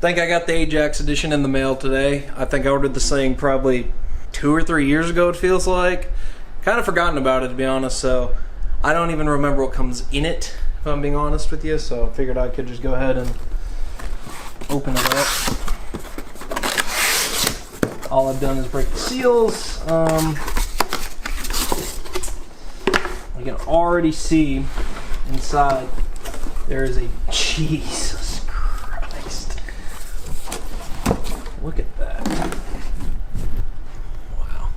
think I got the Ajax edition in the mail today. I think I ordered this thing probably 2 or 3 years ago, it feels like. Kind of forgotten about it, to be honest, so I don't even remember what comes in it, if I'm being honest with you, so I figured I could just go ahead and open it up. All I've done is break the seals. You can already see inside there is a Jesus Christ. Look at that. Wow.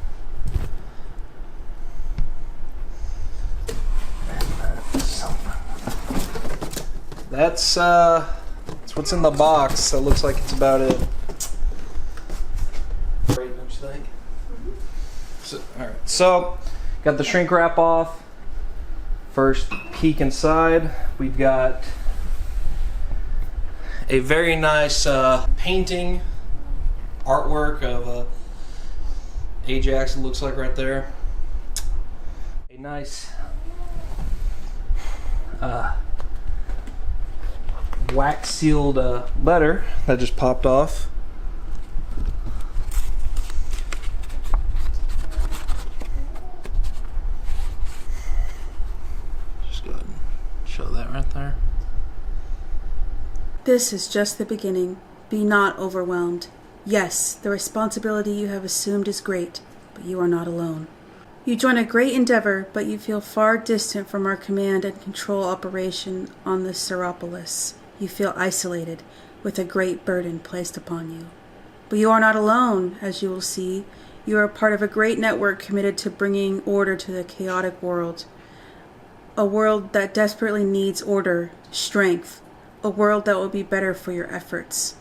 That's what's in the box. That looks like it's about it. Great, don't you think? So, all right. So, got the shrink wrap off. First peek inside, we've got a very nice painting artwork of Ajax, it looks like right there. A nice wax sealed letter that just popped off. Show that right there. This is just the beginning. Be not overwhelmed. Yes, the responsibility you have assumed is great, but you are not alone. You join a great endeavor, but you feel far distant from our command and control operation on the Seropolis. You feel isolated, with a great burden placed upon you. But you are not alone, as you will see. You are part of a great network committed to bringing order to the chaotic world. A world that desperately needs order, strength, a world that will be better for your efforts.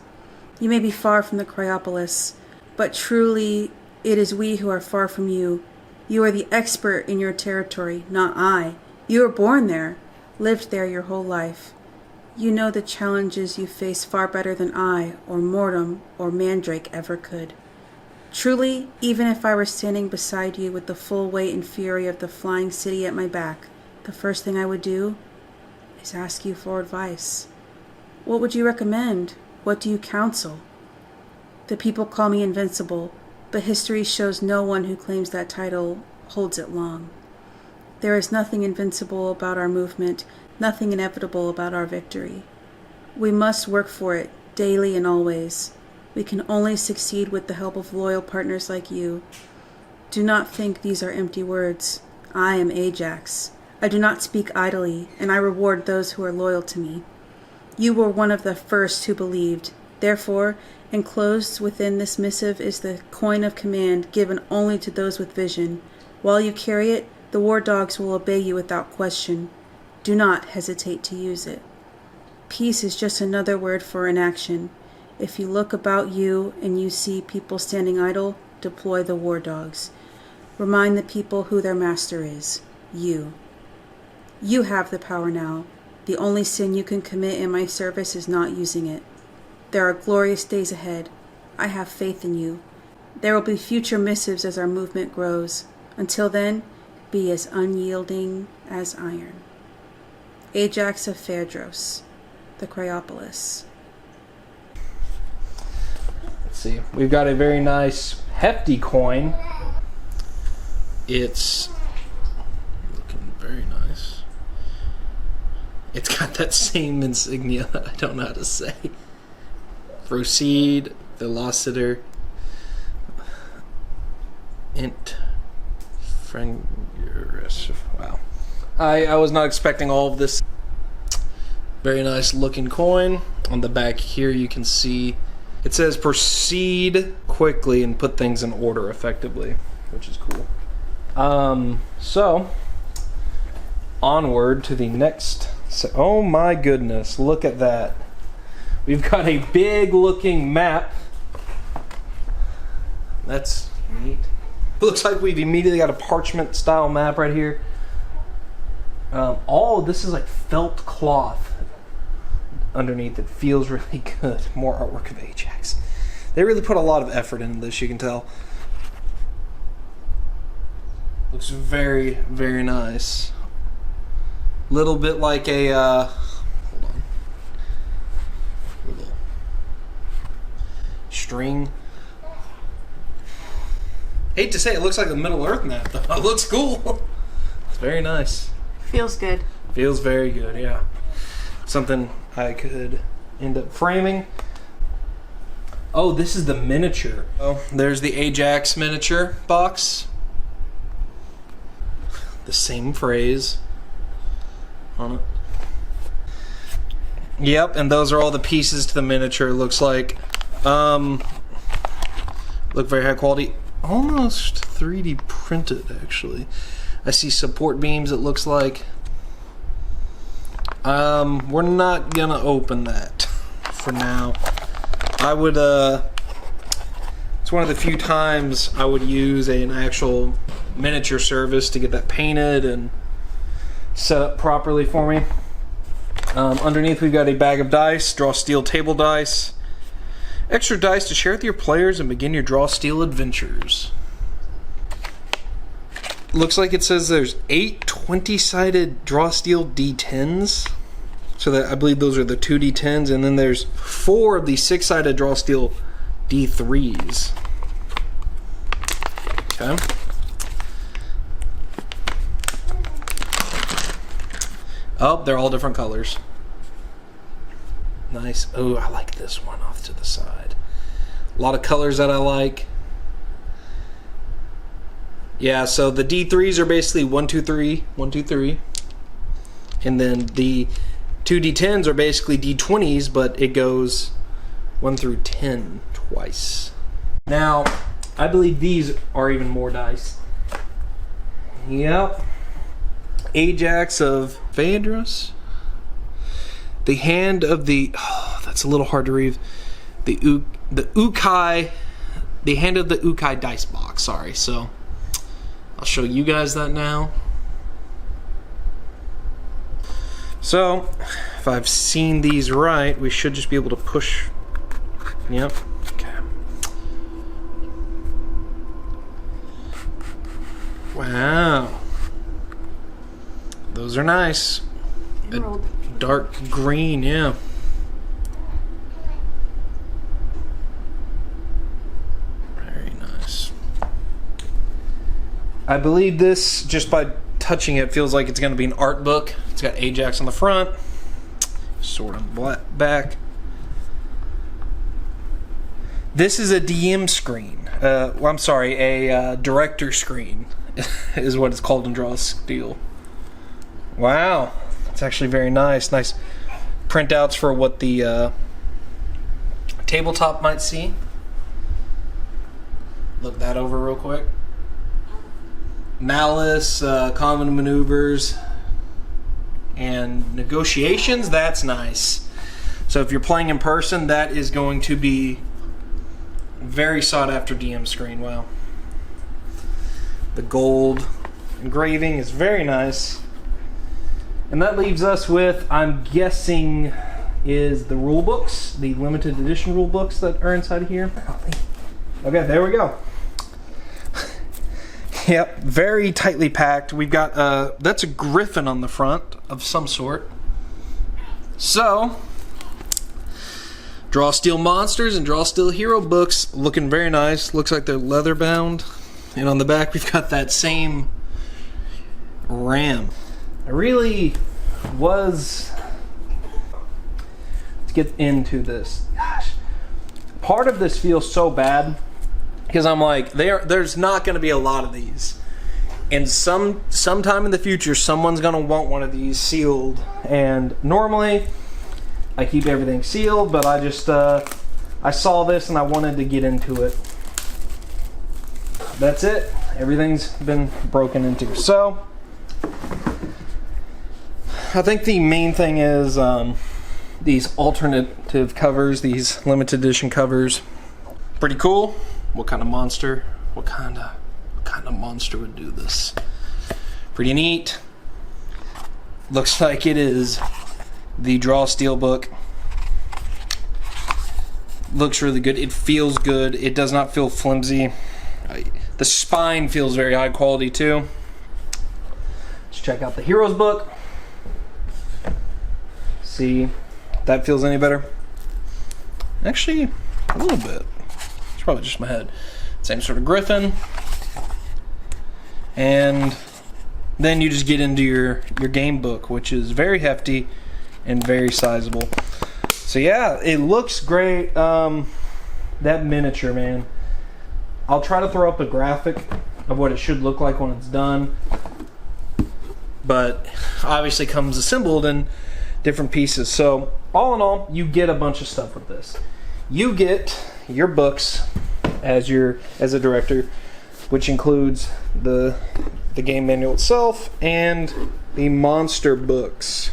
You may be far from the Cryopolis, but truly it is we who are far from you. You are the expert in your territory, not I. You were born there, lived there your whole life. You know the challenges you face far better than I, or Mortem, or Mandrake ever could. Truly, even if I were standing beside you with the full weight and fury of the flying city at my back, the first thing I would do is ask you for advice. What would you recommend? What do you counsel? The people call me invincible, but history shows no one who claims that title holds it long. There is nothing invincible about our movement, nothing inevitable about our victory. We must work for it, daily and always. We can only succeed with the help of loyal partners like you. Do not think these are empty words. I am Ajax. I do not speak idly, and I reward those who are loyal to me. You were one of the first who believed. Therefore, enclosed within this missive is the coin of command given only to those with vision. While you carry it, the war dogs will obey you without question. Do not hesitate to use it. Peace is just another word for inaction. If you look about you and you see people standing idle, deploy the war dogs. Remind the people who their master is. You. You have the power now. The only sin you can commit in my service is not using it. There are glorious days ahead. I have faith in you. There will be future missives as our movement grows. Until then, be as unyielding as iron. Ajax of Phaedros, the Cryopolis. Let's see. We've got a very nice, hefty coin. It's looking very nice. It's got that same insignia that I don't know how to say. Proceed, Velociter, Int, Frangurus. Wow. I was not expecting all of this. Very nice looking coin. On the back here you can see it says proceed quickly and put things in order effectively, which is cool. So onward to the next. Oh my goodness, look at that. We've got a big looking map. That's neat. Looks like we've immediately got a parchment style map right here. All of this is like felt cloth underneath. It feels really good. More artwork of Ajax. They really put a lot of effort into this, you can tell. Looks very, very nice. Little bit like a, hold on. string. Hate to say it looks like a Middle Earth map, though. It looks cool. It's very nice. Feels good. Feels very good, yeah. Something I could end up framing. Oh, this is the miniature. Oh, there's the Ajax miniature box. The same phrase on it. Yep, and those are all the pieces to the miniature, looks like. Look very high quality. Almost 3D printed, actually. I see support beams, it looks like. We're not gonna open that for now. I would, it's one of the few times I would use an actual miniature service to get that painted and set up properly for me. Underneath we've got a bag of dice, draw steel table dice. Extra dice to share with your players and begin your draw steel adventures. Looks like it says there's 8 20-sided draw steel D10s. So that I believe those are the 2 D10s, and then there's 4 of the 6-sided draw steel D3s. Okay. Oh, they're all different colors. Nice. Oh, I like this one off to the side. A lot of colors that I like. Yeah, so the D3s are basically 1, 2, 3, 1, 2, 3. And then the 2 D10s are basically D20s, but it goes 1 through 10 twice. Now, I believe these are even more dice. Yep. Ajax of Phaedrus. The hand of the... Oh, that's a little hard to read. The Ukai... The hand of the Ukai dice box, sorry. So, I'll show you guys that now. So, if I've seen these right, we should just be able to push. Yep. Okay. Wow. Those are nice. A dark green, yeah. Very nice. I believe this, just by touching it, feels like it's going to be an art book. It's got Ajax on the front, sword on the back. This is a DM screen. Well, I'm sorry, a director screen is what it's called in Draw Steel. Wow, it's actually very nice. Nice printouts for what the tabletop might see. Look that over real quick. Malice, common maneuvers, and negotiations. That's nice. So if you're playing in person, that is going to be very sought after DM screen. Wow. The gold engraving is very nice. And that leaves us with, I'm guessing, is the rule books, the limited edition rule books that are inside of here. Okay, there we go. Yep, very tightly packed. We've got, that's a griffin on the front of some sort. So, Draw Steel Monsters and Draw Steel Hero books looking very nice. Looks like they're leather bound. And on the back we've got that same ram. I really was... Let's get into this. Gosh, part of this feels so bad because I'm like, there's not going to be a lot of these, and sometime in the future someone's going to want one of these sealed, and normally I keep everything sealed, but I just I saw this and I wanted to get into it. That's it. Everything's been broken into. So I think the main thing is these alternative covers, these limited edition covers. Pretty cool. What kind of monster? What kind of monster would do this? Pretty neat. Looks like it is the Draw Steel book. Looks really good. It feels good. It does not feel flimsy. The spine feels very high quality too. Let's check out the Heroes book. See if that feels any better. Actually, a little bit. probably just my head. Same sort of griffin. And then you just get into your game book, which is very hefty and very sizable. So yeah, it looks great. That miniature, man. I'll try to throw up a graphic of what it should look like when it's done. But obviously comes assembled in different pieces. So all in all, you get a bunch of stuff with this. You get your books as a director, which includes the game manual itself and the monster books.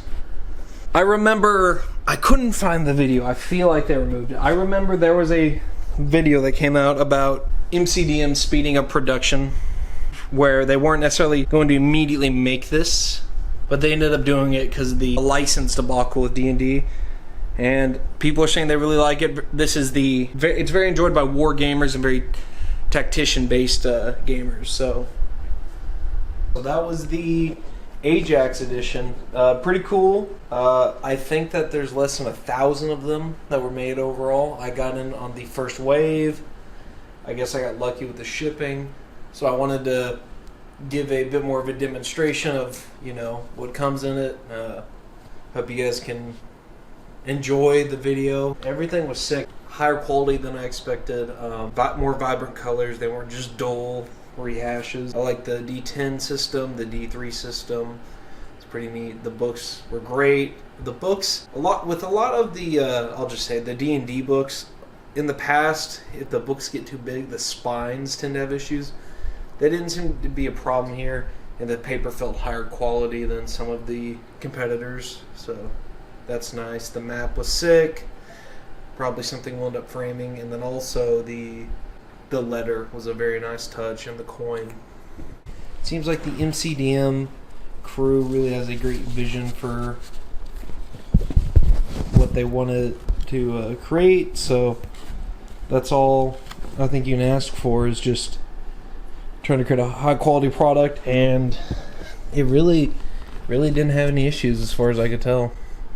I remember I couldn't find the video. I feel like they removed it. I remember there was a video that came out about MCDM speeding up production, where they weren't necessarily going to immediately make this, but they ended up doing it because of the license debacle with D&D, and people are saying they really like it. This is it's very enjoyed by war gamers and very tactician-based gamers. So that was the Ajax edition. Pretty cool. I think that there's less than 1,000 of them that were made overall. I got in on the first wave. I guess I got lucky with the shipping. So I wanted to give a bit more of a demonstration of, what comes in it. Hope you guys can enjoy the video. Everything was sick. Higher quality than I expected. More vibrant colors. They weren't just dull rehashes. I like the D10 system, the D3 system. It's pretty neat. The books were great. The books, a lot of the, I'll just say, the D&D books, in the past, if the books get too big, the spines tend to have issues. That didn't seem to be a problem here, and the paper felt higher quality than some of the competitors, so that's nice. The map was sick. Probably something we'll end up framing, and then also the letter was a very nice touch, and the coin. It seems like the MCDM crew really has a great vision for what they wanted to create, so that's all I think you can ask for, is just trying to create a high quality product, and it really didn't have any issues as far as I could tell.